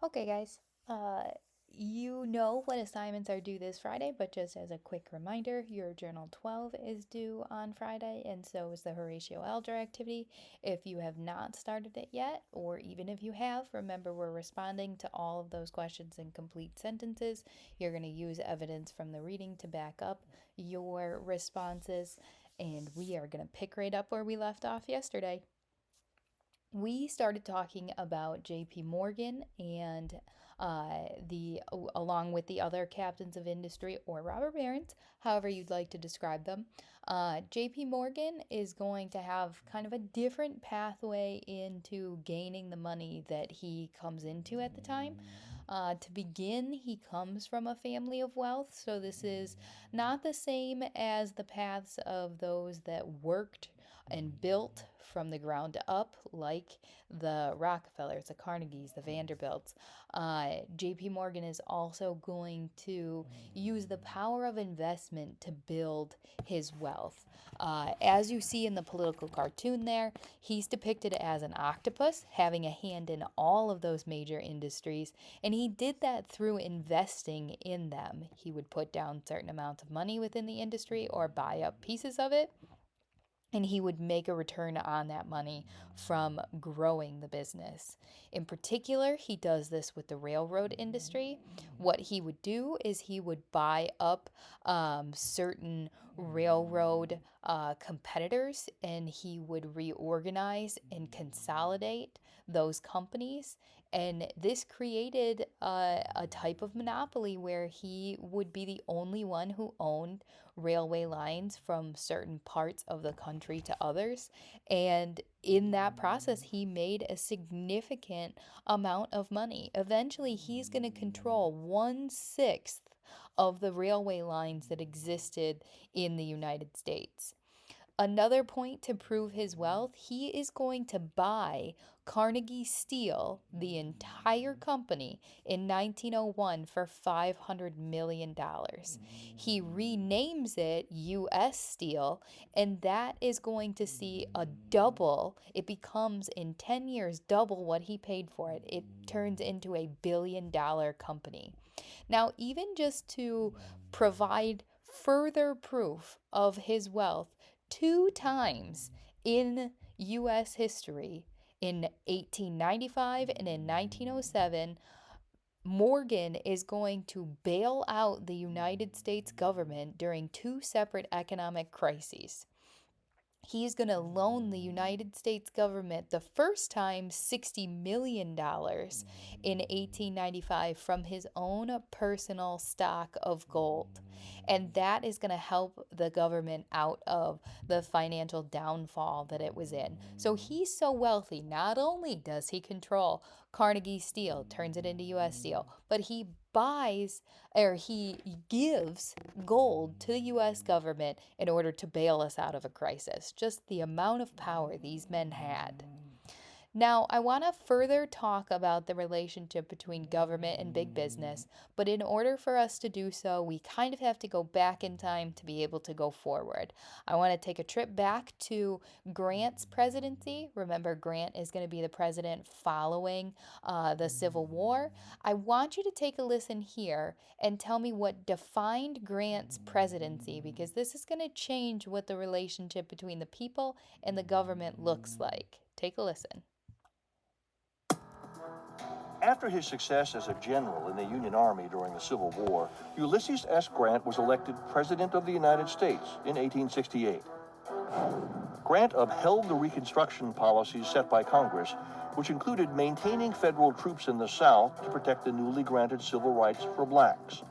Okay, guys. You know what assignments are due this Friday, but just as a quick reminder, your Journal 12 is due on Friday, and so is the Horatio Alger activity. If you have not started it yet, or even if you have, remember we're responding to all of those questions in complete sentences. You're going to use evidence from the reading to back up your responses, and we are going to pick right up where we left off yesterday. We started talking about J.P. Morgan and the along with the other captains of industry or robber barons, however you'd like to describe them. J.P. Morgan is going to have kind of a different pathway into gaining the money that he comes into at the time. To begin, he comes from a family of wealth, so this is not the same as the paths of those that worked and built from the ground up, like the Rockefellers, the Carnegies, the Vanderbilts. JP Morgan is also going to use the power of investment to build his wealth. As you see in the political cartoon there, he's depicted as an octopus having a hand in all of those major industries, and he did that through investing in them. He would put down certain amounts of money within the industry or buy up pieces of it, and he would make a return on that money from growing the business. In particular, he does this with the railroad industry. What he would do is he would buy up certain railroad competitors, and he would reorganize and consolidate those companies. And this created a type of monopoly where he would be the only one who owned railway lines from certain parts of the country to others. And in that process, he made a significant amount of money. Eventually, he's going to control 1/6 of the railway lines that existed in the United States. Another point to prove his wealth, he is going to buy Carnegie Steel, the entire company, in 1901 for $500 million. He renames it US Steel, and that is going to see a double. It becomes, in 10 years, double what he paid for it. It turns into a $1 billion company. Now, even just to provide further proof of his wealth, two times in U.S. history, in 1895 and in 1907, Morgan is going to bail out the United States government during two separate economic crises. He's going to loan the United States government the first time $60 million in 1895 from his own personal stock of gold. And that is going to help the government out of the financial downfall that it was in. So he's so wealthy, not only does he control Carnegie Steel, turns it into US Steel, but he buys or he gives gold to the US government in order to bail us out of a crisis. Just the amount of power these men had. Now, I want to further talk about the relationship between government and big business, but in order for us to do so, we kind of have to go back in time to be able to go forward. I want to take a trip back to Grant's presidency. Remember, Grant is going to be the president following the Civil War. I want you to take a listen here and tell me what defined Grant's presidency, because this is going to change what the relationship between the people and the government looks like. Take a listen. After his success as a general in the Union Army during the Civil War, Ulysses S. Grant was elected President of the United States in 1868. Grant upheld the Reconstruction policies set by Congress, which included maintaining federal troops in the South to protect the newly granted civil rights for blacks.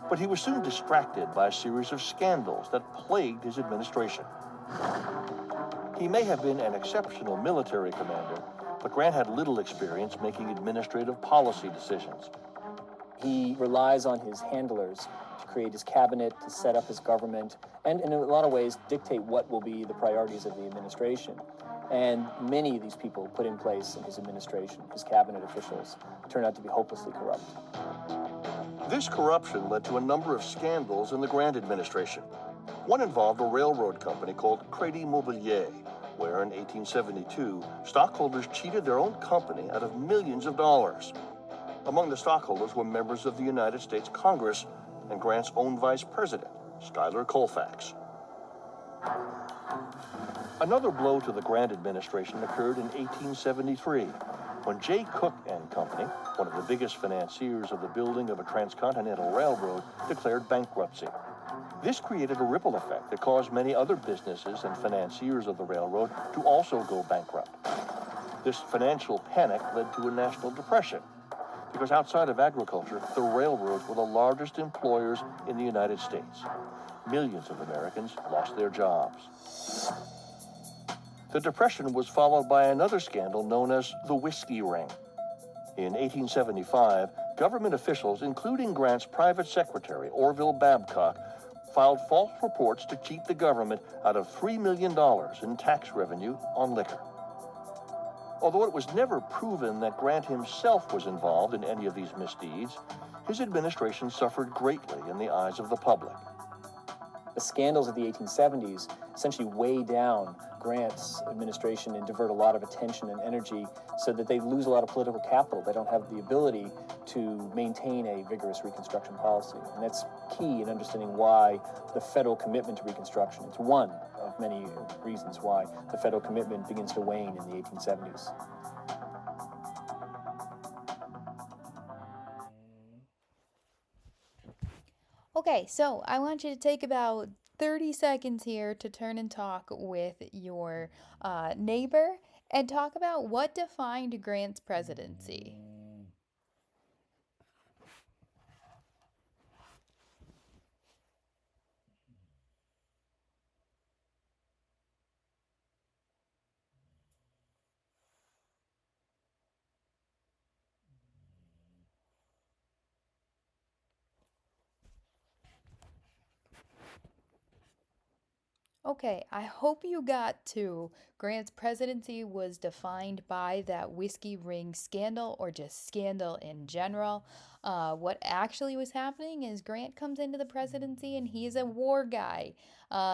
But he was soon distracted by a series of scandals that plagued his administration. He may have been an exceptional military commander, but Grant had little experience making administrative policy decisions. He relies on his handlers to create his cabinet, to set up his government, and in a lot of ways dictate what will be the priorities of the administration. And many of these people put in place in his administration, his cabinet officials, turned out to be hopelessly corrupt. This corruption led to a number of scandals in the Grant administration. One involved a railroad company called Crédit Mobilier, where in 1872, stockholders cheated their own company out of millions of dollars. Among the stockholders were members of the United States Congress and Grant's own vice president, Schuyler Colfax. Another blow to the Grant administration occurred in 1873, when Jay Cooke and Company, one of the biggest financiers of the building of a transcontinental railroad, declared bankruptcy. This created a ripple effect that caused many other businesses and financiers of the railroad to also go bankrupt. This financial panic led to a national depression, because outside of agriculture, the railroads were the largest employers in the United States. Millions of Americans lost their jobs. The Depression was followed by another scandal known as the Whiskey Ring. In 1875, government officials, including Grant's private secretary, Orville Babcock, filed false reports to cheat the government out of $3 million in tax revenue on liquor. Although it was never proven that Grant himself was involved in any of these misdeeds, his administration suffered greatly in the eyes of the public. The scandals of the 1870s essentially weigh down Grant's administration and divert a lot of attention and energy so that they lose a lot of political capital. They don't have the ability to maintain a vigorous Reconstruction policy. And that's key in understanding why the federal commitment to Reconstruction, it's one of many reasons why the federal commitment begins to wane in the 1870s. Okay, so I want you to take about 30 seconds here to turn and talk with your neighbor and talk about what defined Grant's presidency. Okay, I hope you got to Grant's presidency was defined by that whiskey ring scandal or just scandal in general. What actually was happening is Grant comes into the presidency and he's a war guy.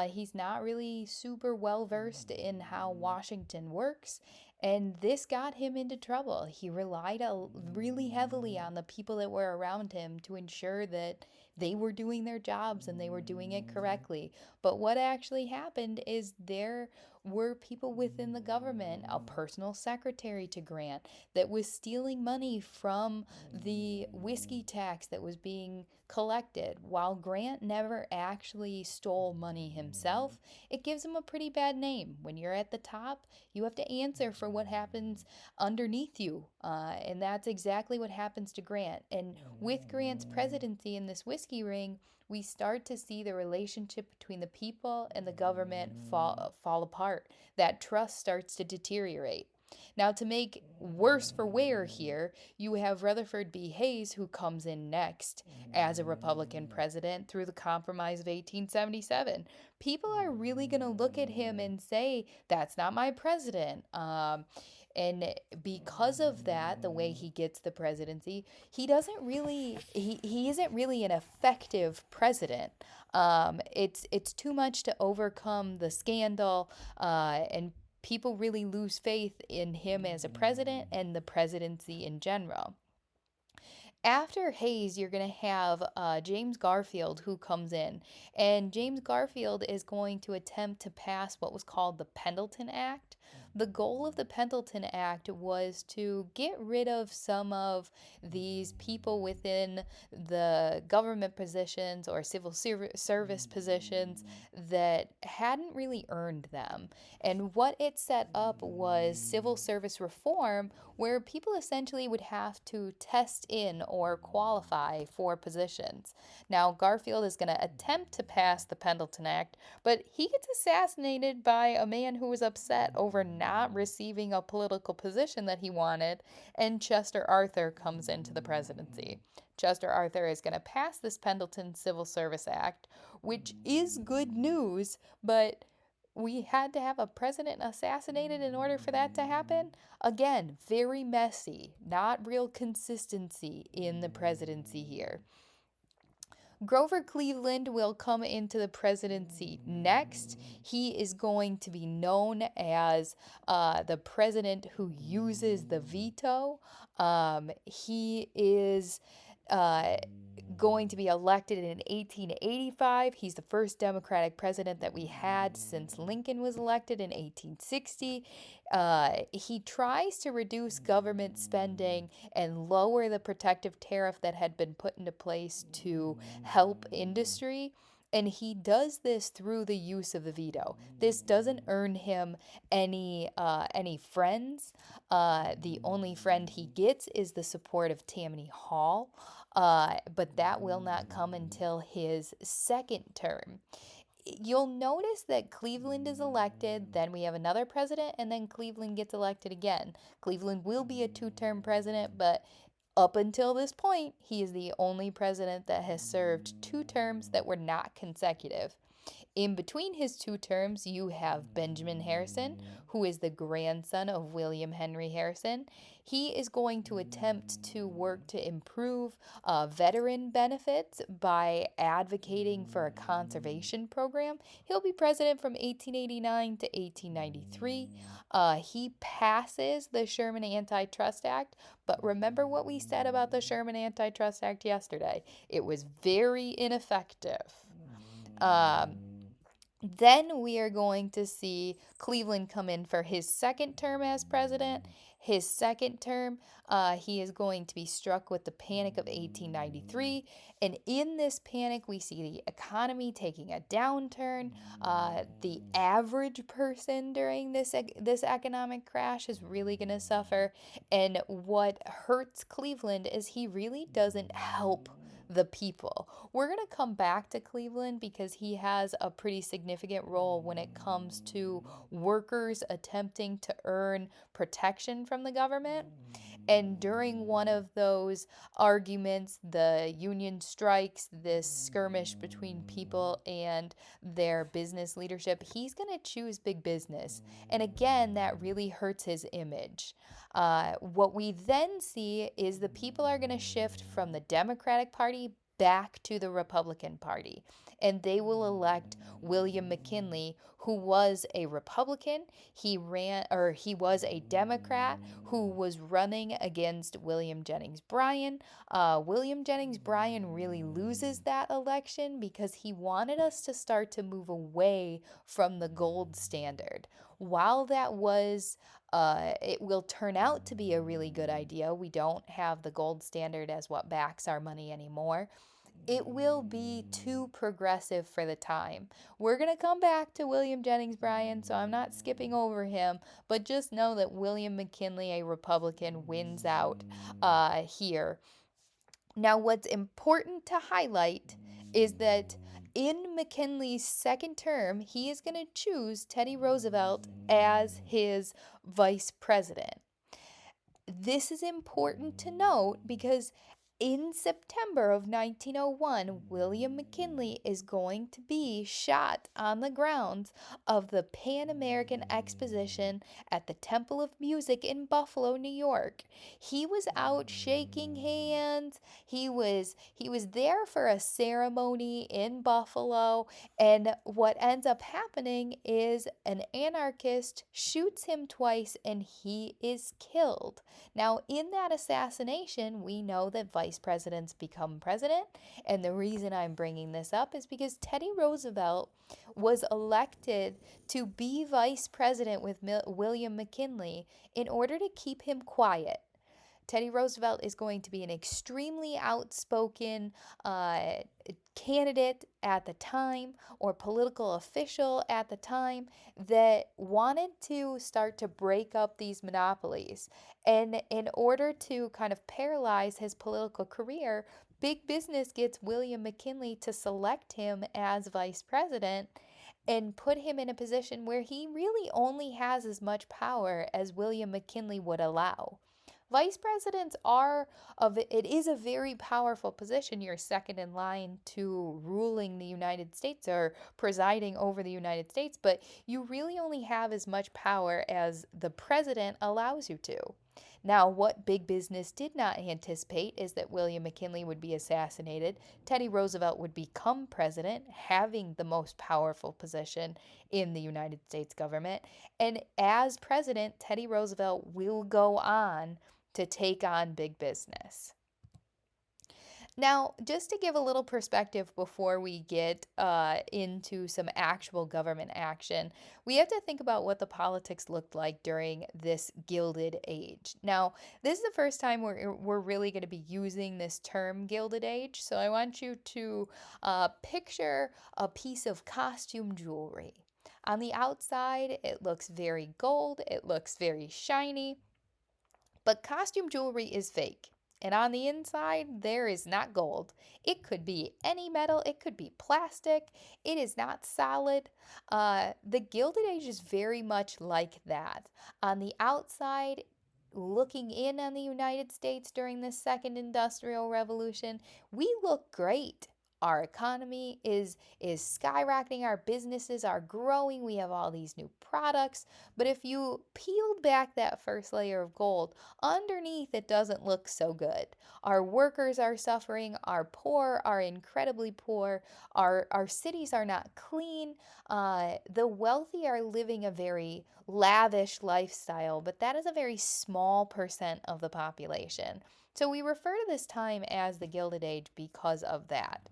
He's not really super well versed in how Washington works, and this got him into trouble. He relied really heavily on the people that were around him to ensure that they were doing their jobs and they were doing it correctly. But what actually happened is there were people within the government, a personal secretary to Grant, that was stealing money from the whiskey tax that was being collected. While Grant never actually stole money himself, it gives him a pretty bad name. When you're at the top, you have to answer for what happens underneath you. And that's exactly what happens to Grant. And with Grant's presidency in this whiskey ring, we start to see the relationship between the people and the government fall apart. That trust starts to deteriorate. Now, to make worse for wear here, you have Rutherford B. Hayes, who comes in next as a Republican president through the Compromise of 1877. People are really going to look at him and say, that's not my president. And because of that, the way he gets the presidency, he isn't really an effective president. It's too much to overcome the scandal, and people really lose faith in him as a president and the presidency in general. After Hayes, you're going to have James Garfield who comes in. And James Garfield is going to attempt to pass what was called the Pendleton Act. The goal of the Pendleton Act was to get rid of some of these people within the government positions or civil service positions that hadn't really earned them. And what it set up was civil service reform, where people essentially would have to test in or qualify for positions. Now, Garfield is going to attempt to pass the Pendleton Act, but he gets assassinated by a man who was upset over not receiving a political position that he wanted, and Chester Arthur comes into the presidency. Chester Arthur is going to pass this Pendleton Civil Service Act, which is good news, but we had to have a president assassinated in order for that to happen. Again, very messy, not real consistency in the presidency here. Grover Cleveland will come into the presidency next. He is going to be known as the president who uses the veto. He is uh, going to be elected in 1885. He's the first Democratic president that we had since Lincoln was elected in 1860. He tries to reduce government spending and lower the protective tariff that had been put into place to help industry. And he does this through the use of the veto. This doesn't earn him any friends. The only friend he gets is the support of Tammany Hall, but that will not come until his second term. You'll notice that Cleveland is elected, then we have another president, and then Cleveland gets elected again. Cleveland will be a two-term president, but up until this point, he is the only president that has served two terms that were not consecutive. In between his two terms, you have Benjamin Harrison, who is the grandson of William Henry Harrison. He is going to attempt to work to improve veteran benefits by advocating for a conservation program. He'll be president from 1889 to 1893. He passes the Sherman Antitrust Act, but remember what we said about the Sherman Antitrust Act yesterday. It was very ineffective. Um, then we are going to see Cleveland come in for his second term as president. His second term, he is going to be struck with the Panic of 1893. And in this panic, we see the economy taking a downturn. The average person during this economic crash is really going to suffer. And what hurts Cleveland is he really doesn't help the people. We're going to come back to Cleveland because he has a pretty significant role when it comes to workers attempting to earn protection from the government. And during one of those arguments, the union strikes, this skirmish between people and their business leadership, he's going to choose big business. And again, that really hurts his image. What we then see is the people are going to shift from the Democratic Party back to the Republican Party. And they will elect William McKinley, who was a Republican. He was a Democrat who was running against William Jennings Bryan. William Jennings Bryan really loses that election because he wanted us to start to move away from the gold standard. While that was it will turn out to be a really good idea. We don't have the gold standard as what backs our money anymore. It will be too progressive for the time. We're going to come back to William Jennings Bryan, so I'm not skipping over him, but just know that William McKinley, a Republican, wins out here. Now, what's important to highlight is that in McKinley's second term, he is going to choose Teddy Roosevelt as his vice president. This is important to note because in September of 1901, William McKinley is going to be shot on the grounds of the Pan American Exposition at the Temple of Music in Buffalo, New York. He was out shaking hands. He was there for a ceremony in Buffalo, and what ends up happening is an anarchist shoots him twice and he is killed. Now, in that assassination, we know that vice presidents become president. And the reason I'm bringing this up is because Teddy Roosevelt was elected to be vice president with William McKinley in order to keep him quiet. Teddy Roosevelt is going to be an extremely outspoken candidate at the time or political official at the time that wanted to start to break up these monopolies. And in order to kind of paralyze his political career, big business gets William McKinley to select him as vice president and put him in a position where he really only has as much power as William McKinley would allow. Vice presidents it is a very powerful position. You're second in line to ruling the United States or presiding over the United States, but you really only have as much power as the president allows you to. Now, what big business did not anticipate is that William McKinley would be assassinated, Teddy Roosevelt would become president, having the most powerful position in the United States government, and as president, Teddy Roosevelt will go on to take on big business. Now, just to give a little perspective before we get into some actual government action, we have to think about what the politics looked like during this Gilded Age. Now, this is the first time we're really going to be using this term Gilded Age, so I want you to picture a piece of costume jewelry. On the outside, it looks very gold, it looks very shiny, but costume jewelry is fake. And on the inside, there is not gold. It could be any metal, it could be plastic. It is not solid. The Gilded Age is very much like that. On the outside, looking in on the United States during the Second Industrial Revolution, we look great. Our economy is skyrocketing, our businesses are growing, we have all these new products. But if you peeled back that first layer of gold, underneath it doesn't look so good. Our workers are suffering, our poor are incredibly poor, our cities are not clean. The wealthy are living a very lavish lifestyle, but that is a very small percent of the population. So we refer to this time as the Gilded Age because of that.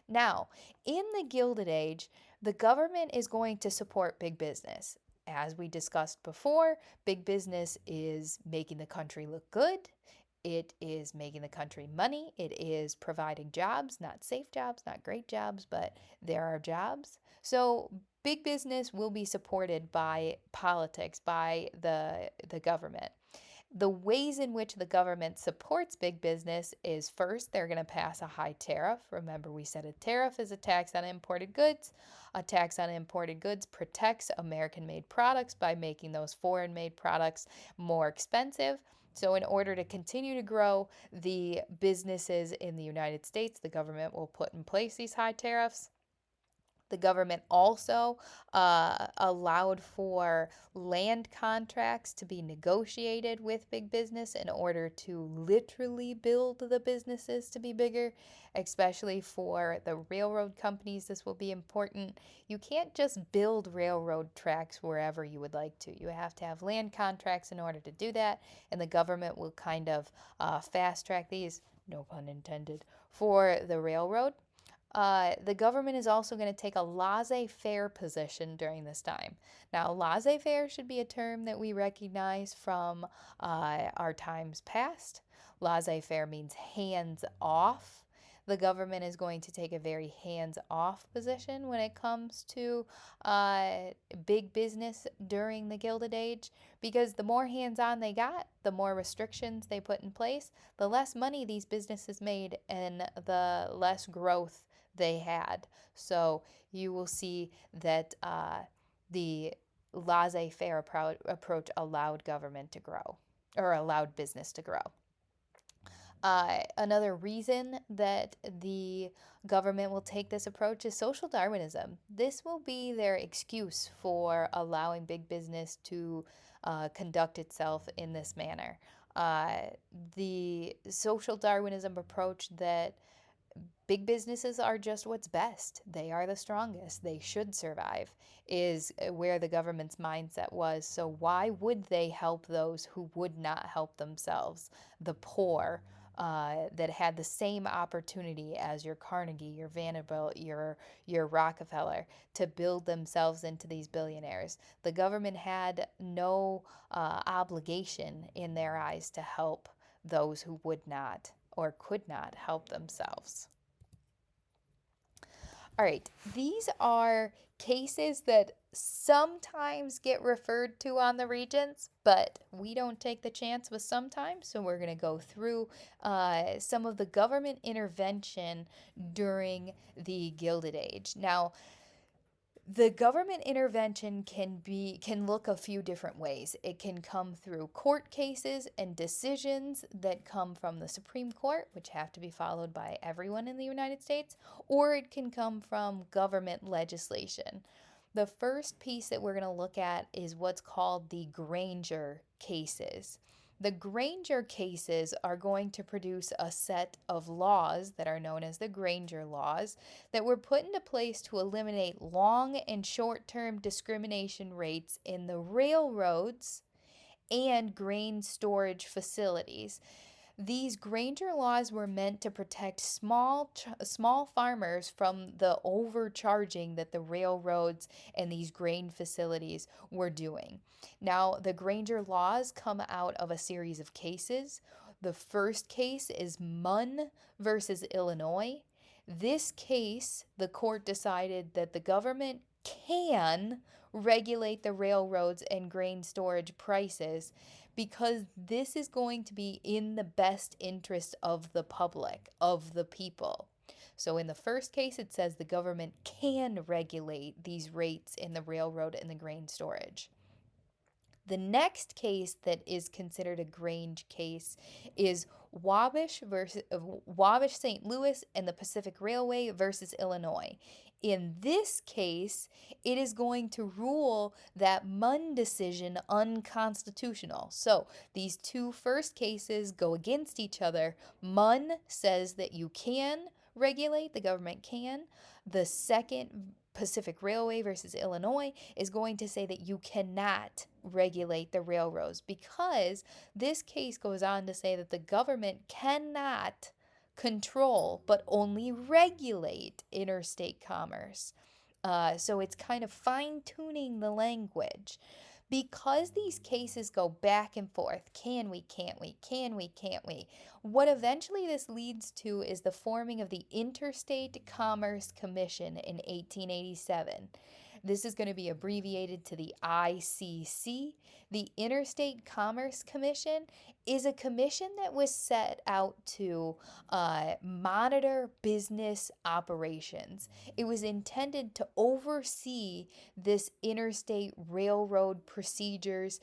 Now, in the Gilded Age, the government is going to support big business. As we discussed before, big business is making the country look good. It is making the country money. It is providing jobs, not safe jobs, not great jobs, but there are jobs. So big business will be supported by politics, by the government. The ways in which the government supports big business is first, they're going to pass a high tariff. Remember, we said a tariff is a tax on imported goods. A tax on imported goods protects American made products by making those foreign made products more expensive. So, in order to continue to grow the businesses in the United States, the government will put in place these high tariffs. The government also allowed for land contracts to be negotiated with big business in order to literally build the businesses to be bigger, especially for the railroad companies. This will be important. You can't just build railroad tracks wherever you would like to. You have to have land contracts in order to do that, and the government will kind of fast track these, no pun intended, for the railroad. The government is also going to take a laissez faire position during this time. Now, laissez faire should be a term that we recognize from our times past. Laissez faire means hands off. The government is going to take a very hands off position when it comes to big business during the Gilded Age, because the more hands on they got, the more restrictions they put in place, the less money these businesses made, and the less growth they had. So you will see that the laissez faire approach allowed government to grow, or allowed business to grow. Another reason that the government will take this approach is social Darwinism. This will be their excuse for allowing big business to conduct itself in this manner. The social Darwinism approach that big businesses are just what's best. They are the strongest. They should survive, is where the government's mindset was. So, why would they help those who would not help themselves? The poor that had the same opportunity as your Carnegie, your Vanderbilt, your Rockefeller to build themselves into these billionaires. The government had no obligation in their eyes to help those who would not or could not help themselves. All right, these are cases that sometimes get referred to on the Regents, but we don't take the chance with sometimes, so we're going to go through some of the government intervention during the Gilded Age. Now, the government intervention can look a few different ways. It can come through court cases and decisions that come from the Supreme Court, which have to be followed by everyone in the United States, or it can come from government legislation. The first piece that we're going to look at is what's called the Granger cases. The Granger cases are going to produce a set of laws that are known as the Granger laws that were put into place to eliminate long and short term discrimination rates in the railroads and grain storage facilities. These Granger laws were meant to protect small farmers from the overcharging that the railroads and these grain facilities were doing. Now, the Granger laws come out of a series of cases. The first case is Munn versus Illinois. This case, the court decided that the government can regulate the railroads and grain storage prices because this is going to be in the best interest of the public, of the people. So in the first case, it says the government can regulate these rates in the railroad and the grain storage. The next case that is considered a Grange case is Wabash St. Louis and the Pacific Railway versus Illinois. In this case, it is going to rule that Munn decision unconstitutional. So these two first cases go against each other. Munn says that you can regulate, the government can. The second, Pacific Railway versus Illinois, is going to say that you cannot regulate the railroads because this case goes on to say that the government cannot control but only regulate interstate commerce. So it's kind of fine tuning the language. Because these cases go back and forth, can we, can't we, can we, can't we, what eventually this leads to is the forming of the Interstate Commerce Commission in 1887. This is going to be abbreviated to the ICC. The Interstate Commerce Commission is a commission that was set out to monitor business operations. It was intended to oversee this interstate railroad procedures,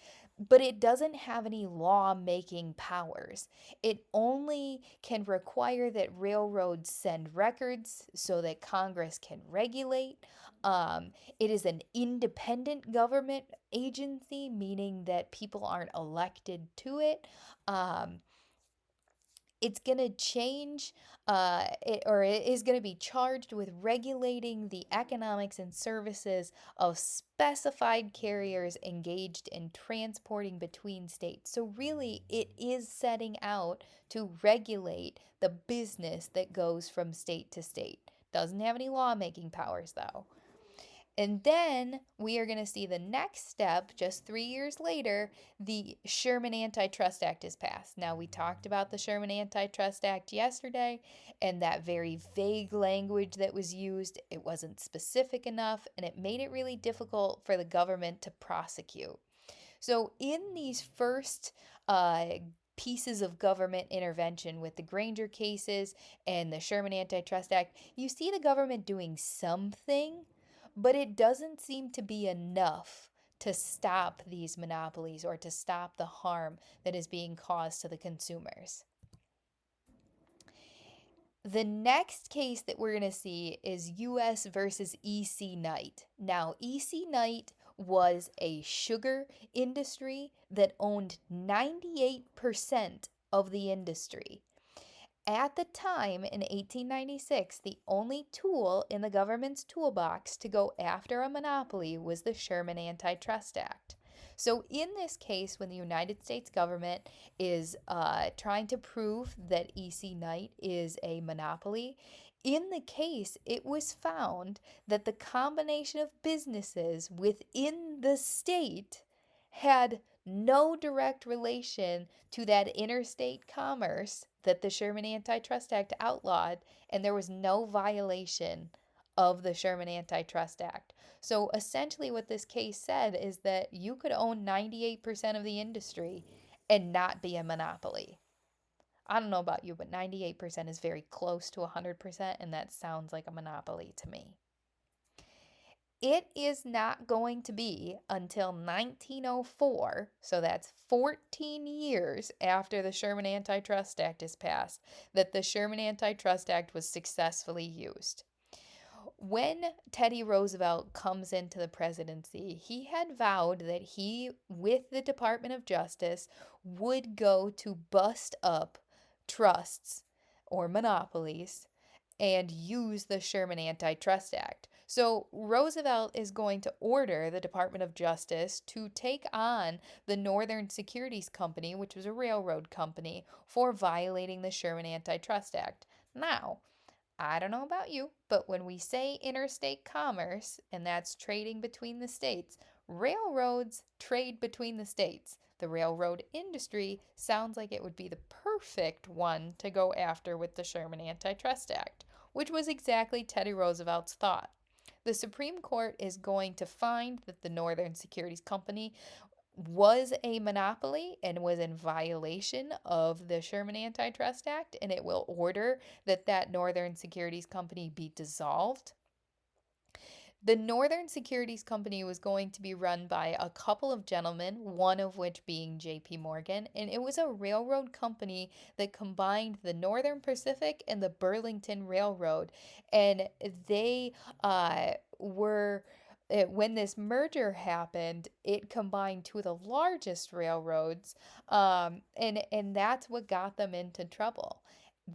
but it doesn't have any law-making powers. It only can require that railroads send records so that Congress can regulate. It is an independent government agency, meaning that people aren't elected to it. It's going to change, it is going to be charged with regulating the economics and services of specified carriers engaged in transporting between states. So really, it is setting out to regulate the business that goes from state to state. Doesn't have any lawmaking powers, though. And then we are going to see the next step, just 3 years later, the Sherman Antitrust Act is passed. Now, we talked about the Sherman Antitrust Act yesterday and that very vague language that was used. It wasn't specific enough, and it made it really difficult for the government to prosecute. So in these first pieces of government intervention with the Granger cases and the Sherman Antitrust Act, you see the government doing something, but it doesn't seem to be enough to stop these monopolies or to stop the harm that is being caused to the consumers. The next case that we're going to see is U.S. versus E.C. Knight. Now, E.C. Knight was a sugar industry that owned 98% of the industry. At the time, in 1896, the only tool in the government's toolbox to go after a monopoly was the Sherman Antitrust Act. So in this case, when the United States government is trying to prove that E.C. Knight is a monopoly, in the case, it was found that the combination of businesses within the state had no direct relation to that interstate commerce that the Sherman Antitrust Act outlawed, and there was no violation of the Sherman Antitrust Act. So essentially what this case said is that you could own 98% of the industry and not be a monopoly. I don't know about you, but 98% is very close to 100%, and that sounds like a monopoly to me. It is not going to be until 1904, so that's 14 years after the Sherman Antitrust Act is passed, that the Sherman Antitrust Act was successfully used. When Teddy Roosevelt comes into the presidency, he had vowed that he, with the Department of Justice, would go to bust up trusts or monopolies and use the Sherman Antitrust Act. So Roosevelt is going to order the Department of Justice to take on the Northern Securities Company, which was a railroad company, for violating the Sherman Antitrust Act. Now, I don't know about you, but when we say interstate commerce, and that's trading between the states, railroads trade between the states. The railroad industry sounds like it would be the perfect one to go after with the Sherman Antitrust Act, which was exactly Teddy Roosevelt's thought. The Supreme Court is going to find that the Northern Securities Company was a monopoly and was in violation of the Sherman Antitrust Act, and it will order that that Northern Securities Company be dissolved. The Northern Securities Company was going to be run by a couple of gentlemen, one of which being J.P. Morgan, and it was a railroad company that combined the Northern Pacific and the Burlington Railroad. And they were when this merger happened, it combined two of the largest railroads, and that's what got them into trouble.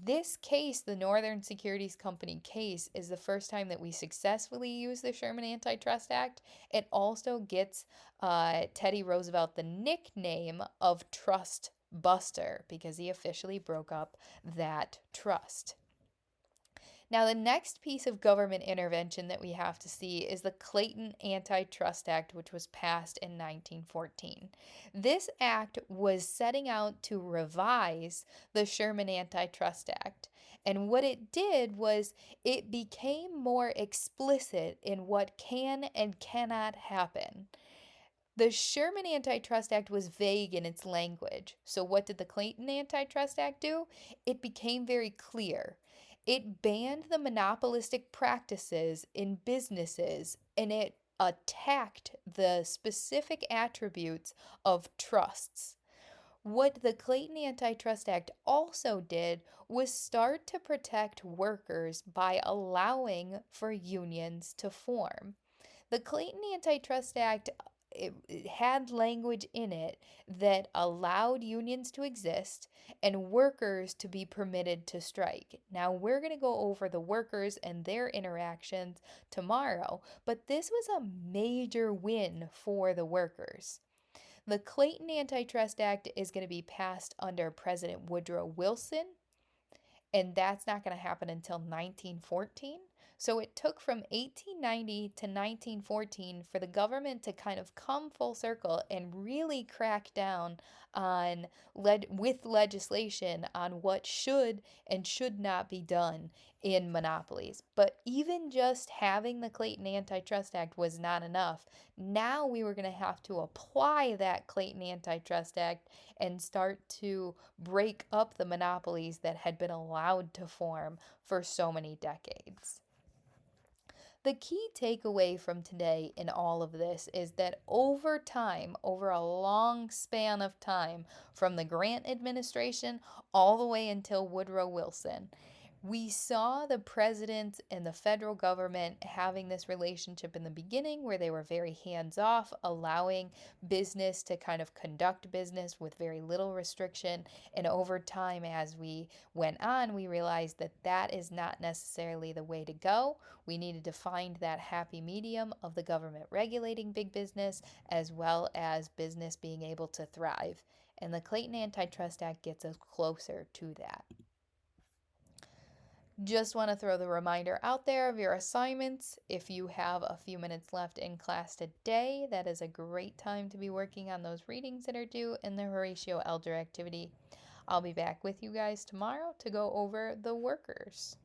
This case, the Northern Securities Company case, is the first time that we successfully use the Sherman Antitrust Act. It also gets Teddy Roosevelt the nickname of Trust Buster because he officially broke up that trust. Now, the next piece of government intervention that we have to see is the Clayton Antitrust Act, which was passed in 1914. This act was setting out to revise the Sherman Antitrust Act. And what it did was it became more explicit in what can and cannot happen. The Sherman Antitrust Act was vague in its language. So, what did the Clayton Antitrust Act do? It became very clear. It banned the monopolistic practices in businesses and it attacked the specific attributes of trusts. What the Clayton Antitrust Act also did was start to protect workers by allowing for unions to form. The Clayton Antitrust Act it had language in it that allowed unions to exist and workers to be permitted to strike. Now, we're going to go over the workers and their interactions tomorrow, but this was a major win for the workers. The Clayton Antitrust Act is going to be passed under President Woodrow Wilson, and that's not going to happen until 1914. So it took from 1890 to 1914 for the government to kind of come full circle and really crack down on with legislation on what should and should not be done in monopolies. But even just having the Clayton Antitrust Act was not enough. Now we were going to have to apply that Clayton Antitrust Act and start to break up the monopolies that had been allowed to form for so many decades. The key takeaway from today in all of this is that over time, over a long span of time, from the Grant administration all the way until Woodrow Wilson, we saw the president and the federal government having this relationship in the beginning where they were very hands off, allowing business to kind of conduct business with very little restriction. And over time, as we went on, we realized that that is not necessarily the way to go. We needed to find that happy medium of the government regulating big business as well as business being able to thrive. And the Clayton Antitrust Act gets us closer to that. Just want to throw the reminder out there of your assignments. If you have a few minutes left in class today, that is a great time to be working on those readings that are due in the Horatio Alger activity. I'll be back with you guys tomorrow to go over the workers.